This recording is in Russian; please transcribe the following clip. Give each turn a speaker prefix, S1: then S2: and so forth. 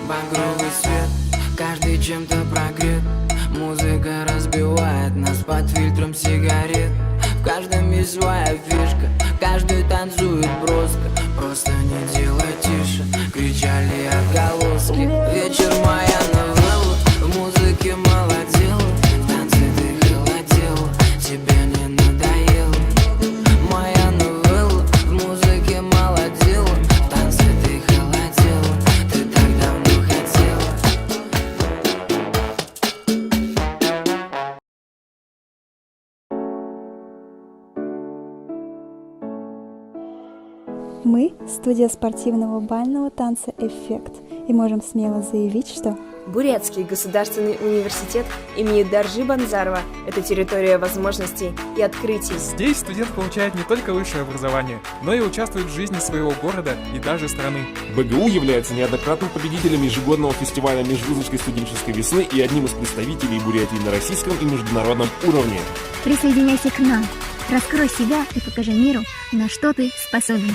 S1: Багровый свет, каждый чем-то прогрет. Музыка разбивает нас под фильтром сигарет. В каждом есть своя фишка, каждый танцует броско. Просто не делай тише, кричали отголоски. Вечер моя новелла, в музыке мало дела. В танце ты холодела, тебе не надоело. Моя новелла, в музыке мало дела. В танце ты холодела, ты так давно хотела.
S2: Мы – студия спортивного бального танца «Эффект», и можем смело заявить, что
S3: Бурятский государственный университет имени Доржи Банзарова – это территория возможностей и открытий.
S4: Здесь студент получает не только высшее образование, но и участвует в жизни своего города и даже страны.
S5: БГУ является неоднократным победителем ежегодного фестиваля межвузовской студенческой весны и одним из представителей Бурятии на российском и международном уровне.
S6: Присоединяйся к нам, раскрой себя и покажи миру, на что ты способен.